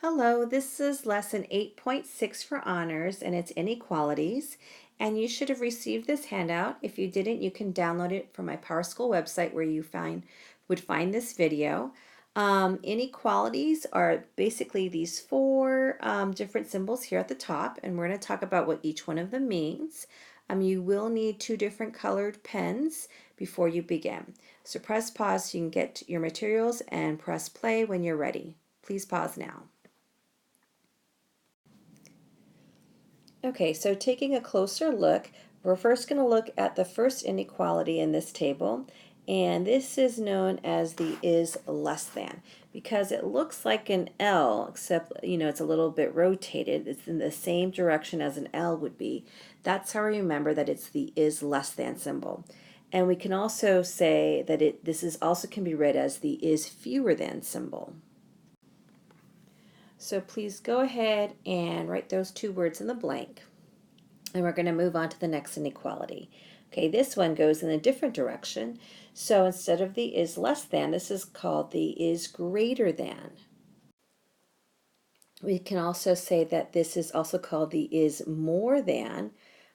Hello, this is lesson 8.6 for honors and it's inequalities. And you should have received this handout. If you didn't, you can download it from my PowerSchool website where you would find this video. Inequalities are basically these four different symbols here at the top, and we're going to talk about what each one of them means. You will need two different colored pens before you begin. So press pause so you can get your materials and press play when you're ready. Please pause now. Okay, so taking a closer look, we're first going to look at the first inequality in this table, and this is known as the is less than because it looks like an L, except it's a little bit rotated. It's in the same direction as an L would be. That's how we remember that it's the is less than symbol. And we can also say that this is also can be read as the is fewer than symbol. So please go ahead and write those two words in the blank. And we're going to move on to the next inequality. Okay, this one goes in a different direction. So instead of the is less than, this is called the is greater than. We can also say that this is also called the is more than,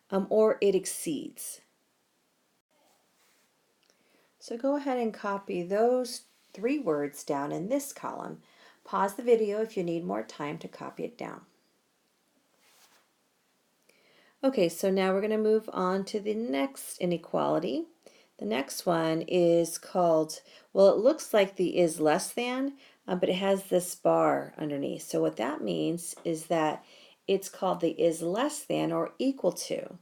or it exceeds. So go ahead and copy those three words down in this column. Pause the video if you need more time to copy it down. Okay, so now we're going to move on to the next inequality. The next one is called, well, it looks like the is less than, but it has this bar underneath. So what that means is that it's called the is less than or equal to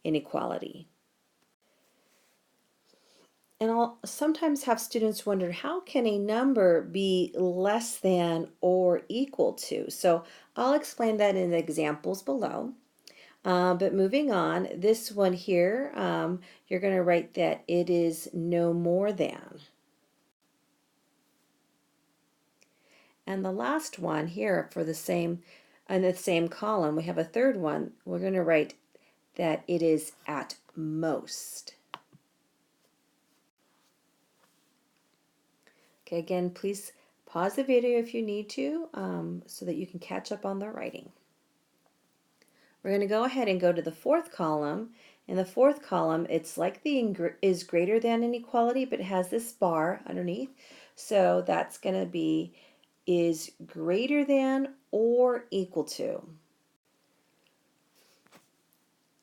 inequality. And I'll sometimes have students wonder, how can a number be less than or equal to? So I'll explain that in the examples below. But moving on, this one here, you're going to write that it is no more than. And the last one here for the same column, we have a third one. We're going to write that it is at most. Okay, again, please pause the video if you need to so that you can catch up on the writing. We're going to go ahead and go to the fourth column. In the fourth column, it's like the is greater than inequality, but it has this bar underneath. So that's going to be is greater than or equal to.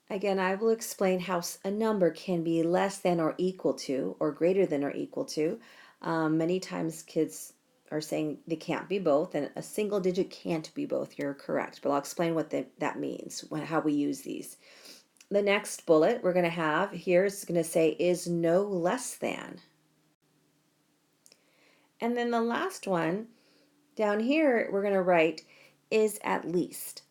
Again, I will explain how a number can be less than or equal to, or greater than or equal to. Many times kids are saying they can't be both, and a single digit can't be both. You're correct, but I'll explain what that means, how we use these. The next bullet we're going to have here is going to say is no less than. And then the last one down here we're going to write is at least.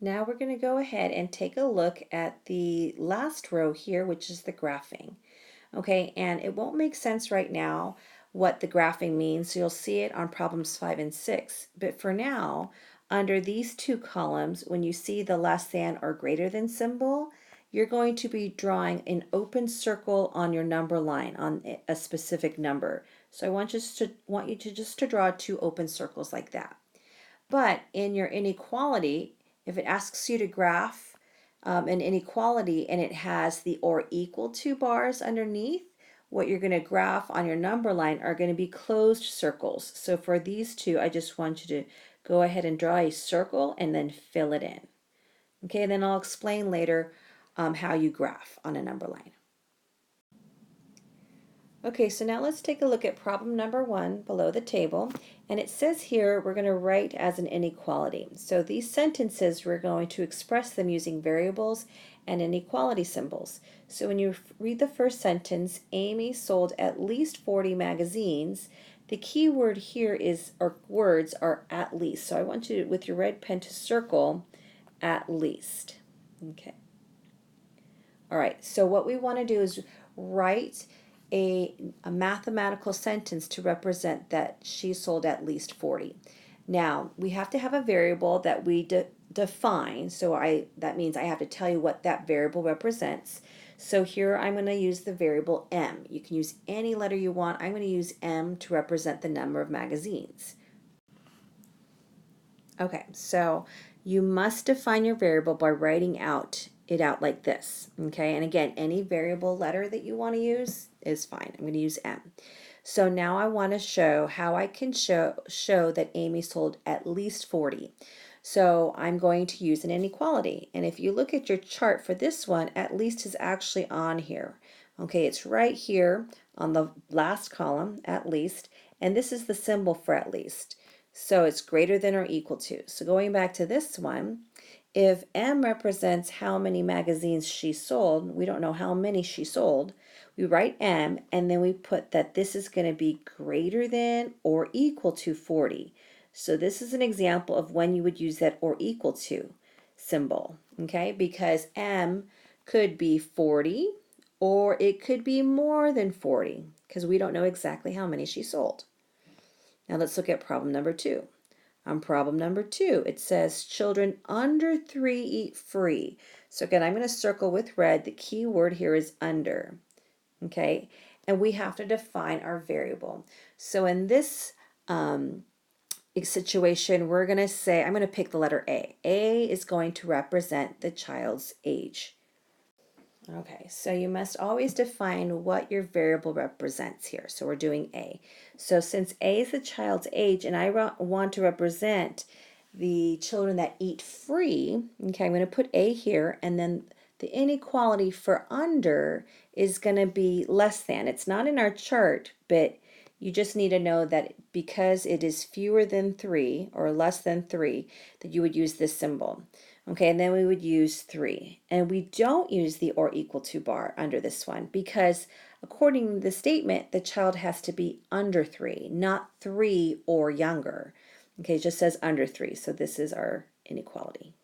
Now we're going to go ahead and take a look at the last row here, which is the graphing. Okay, and it won't make sense right now what the graphing means, so you'll see it on problems 5 and 6. But for now, under these two columns, when you see the less than or greater than symbol, you're going to be drawing an open circle on your number line on a specific number. So I want you to just draw two open circles like that. But in your inequality, if it asks you to graph an inequality and it has the or equal to bars underneath, what you're going to graph on your number line are going to be closed circles. So for these two, I just want you to go ahead and draw a circle and then fill it in. Okay, and then I'll explain later how you graph on a number line. Okay, so now let's take a look at problem number 1 below the table. And it says here we're going to write as an inequality. So these sentences, we're going to express them using variables and inequality symbols. So when you read the first sentence, Amy sold at least 40 magazines, the key word here is, or words are at least. So I want you, with your red pen, to circle at least. Okay. All right, so what we want to do is write a mathematical sentence to represent that she sold at least 40. Now, we have to have a variable that we define, so that means I have to tell you what that variable represents. So here I'm going to use the variable M. You can use any letter you want. I'm going to use M to represent the number of magazines. Okay, so you must define your variable by writing it out like this. Okay, and again, any variable letter that you want to use is fine. I'm going to use M. So now I want to show how I can show that Amy sold at least 40. So I'm going to use an inequality. And if you look at your chart for this one, at least is actually on here. Okay, it's right here on the last column, at least, and this is the symbol for at least. So it's greater than or equal to. So going back to this one, if M represents how many magazines she sold, we don't know how many she sold, we write M and then we put that this is going to be greater than or equal to 40. So this is an example of when you would use that or equal to symbol, okay? Because M could be 40 or it could be more than 40 because we don't know exactly how many she sold. Now let's look at problem number 2. On problem number 2, it says children under 3 eat free. So again, I'm going to circle with red. The key word here is under. Okay, and we have to define our variable. So in this situation, we're going to say, I'm going to pick the letter A. A is going to represent the child's age. Okay, so you must always define what your variable represents here. So we're doing A. So since A is the child's age and I want to represent the children that eat free, okay, I'm going to put A here, and then the inequality for under is going to be less than. It's not in our chart, but you just need to know that because it is fewer than 3 or less than 3, that you would use this symbol. Okay, and then we would use 3. And we don't use the or equal to bar under this one because according to the statement, the child has to be under 3, not 3 or younger. Okay, it just says under 3, so this is our inequality.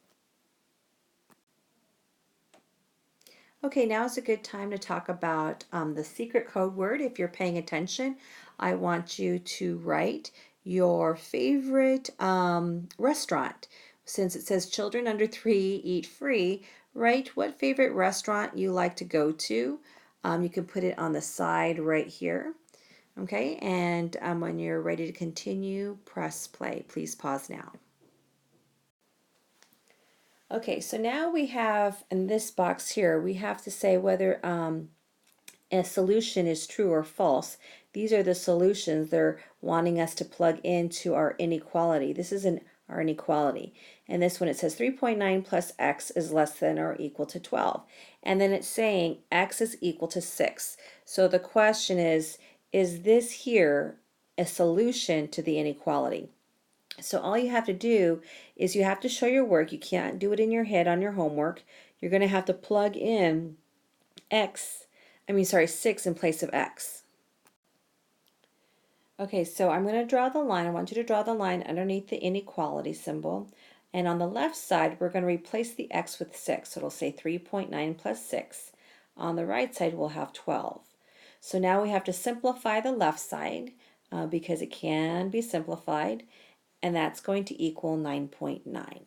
Okay, now is a good time to talk about the secret code word. If you're paying attention, I want you to write your favorite restaurant. Since it says children under 3 eat free, write what favorite restaurant you like to go to. You can put it on the side right here. Okay, and when you're ready to continue, press play. Please pause now. Okay, so now we have in this box here, we have to say whether a solution is true or false. These are the solutions they're wanting us to plug into our inequality. This is our inequality. And this one it says 3.9 plus x is less than or equal to 12. And then it's saying x is equal to 6. So the question is this here a solution to the inequality? So all you have to do is you have to show your work. You can't do it in your head on your homework. You're going to have to plug in 6 in place of x. Okay, so I'm going to draw the line. I want you to draw the line underneath the inequality symbol. And on the left side, we're going to replace the x with 6. So it'll say 3.9 plus 6. On the right side, we'll have 12. So now we have to simplify the left side because it can be simplified. And that's going to equal 9.9.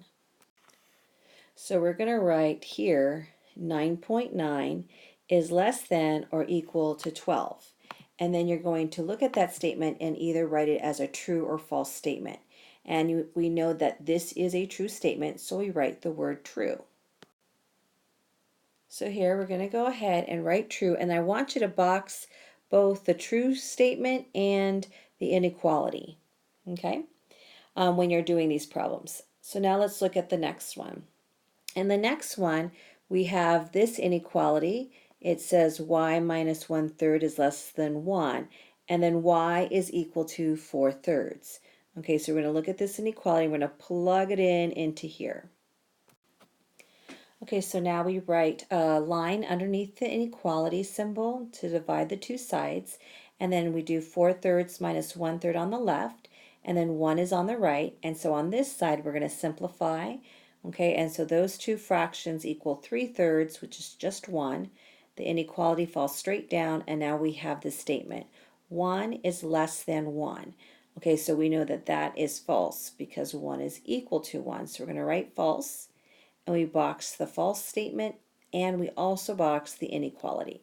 So we're going to write here 9.9 is less than or equal to 12. And then you're going to look at that statement and either write it as a true or false statement. And we know that this is a true statement, so we write the word true. So here we're going to go ahead and write true, and I want you to box both the true statement and the inequality, okay, when you're doing these problems. So now let's look at the next one. In the next one, we have this inequality. It says y minus 1/3 is less than 1, and then y is equal to 4/3. Okay, so we're going to look at this inequality. We're going to plug it in into here. Okay, so now we write a line underneath the inequality symbol to divide the two sides, and then we do 4/3 minus 1/3 on the left, and then 1 is on the right, and so on this side we're going to simplify. Okay, and so those two fractions equal 3/3, which is just 1. The inequality falls straight down, and now we have this statement. 1 is less than 1. Okay, so we know that that is false because 1 is equal to 1. So we're going to write false, and we box the false statement and we also box the inequality.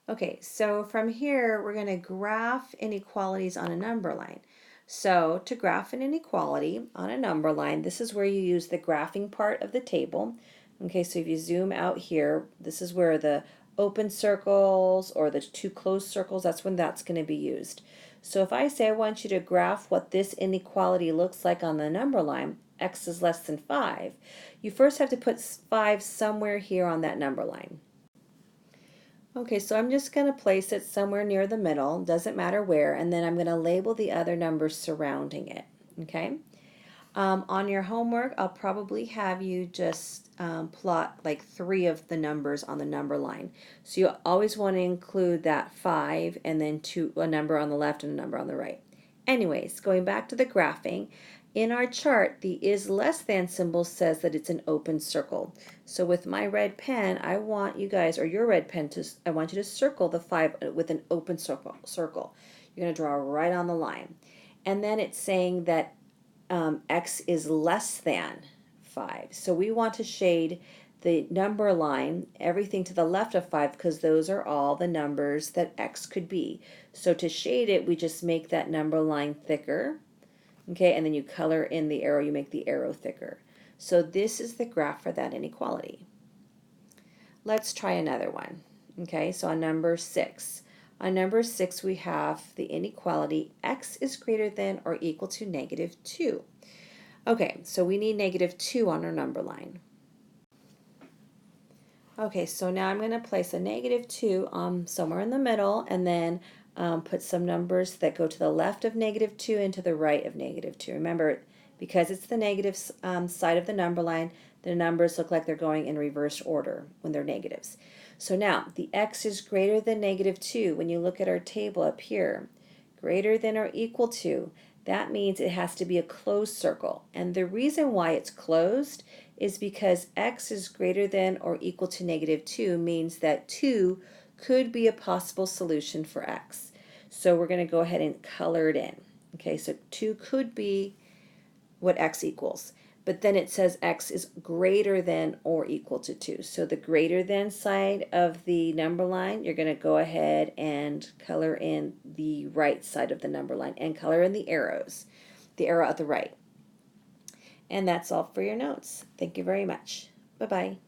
Okay, so from here, we're going to graph inequalities on a number line. So to graph an inequality on a number line, this is where you use the graphing part of the table. Okay, so if you zoom out here, this is where the open circles or the two closed circles, that's when that's going to be used. So if I say I want you to graph what this inequality looks like on the number line, x is less than 5, you first have to put 5 somewhere here on that number line. Okay, so I'm just going to place it somewhere near the middle, doesn't matter where, and then I'm going to label the other numbers surrounding it, okay? On your homework, I'll probably have you just plot like 3 of the numbers on the number line. So you always want to include that 5 and then a number on the left and a number on the right. Anyways, going back to the graphing, in our chart, the is less than symbol says that it's an open circle. So with my red pen, I want you guys, or your red pen, I want you to circle the 5 with an open circle. You're going to draw right on the line. And then it's saying that x is less than 5. So we want to shade the number line, everything to the left of 5, because those are all the numbers that x could be. So to shade it, we just make that number line thicker. Okay, and then you color in the arrow, you make the arrow thicker. So this is the graph for that inequality. Let's try another one. Okay, so on number 6. On number 6, we have the inequality x is greater than or equal to -2. Okay, so we need -2 on our number line. Okay, so now I'm going to place a -2 somewhere in the middle, and then put some numbers that go to the left of -2 and to the right of -2. Remember, because it's the negative side of the number line, the numbers look like they're going in reverse order when they're negatives. So now, the x is greater than -2. When you look at our table up here, greater than or equal to, that means it has to be a closed circle. And the reason why it's closed is because x is greater than or equal to -2 means that 2 could be a possible solution for x. So we're going to go ahead and color it in. Okay, so 2 could be what x equals. But then it says x is greater than or equal to 2. So the greater than side of the number line, you're going to go ahead and color in the right side of the number line and color in the arrows, the arrow at the right. And that's all for your notes. Thank you very much. Bye-bye.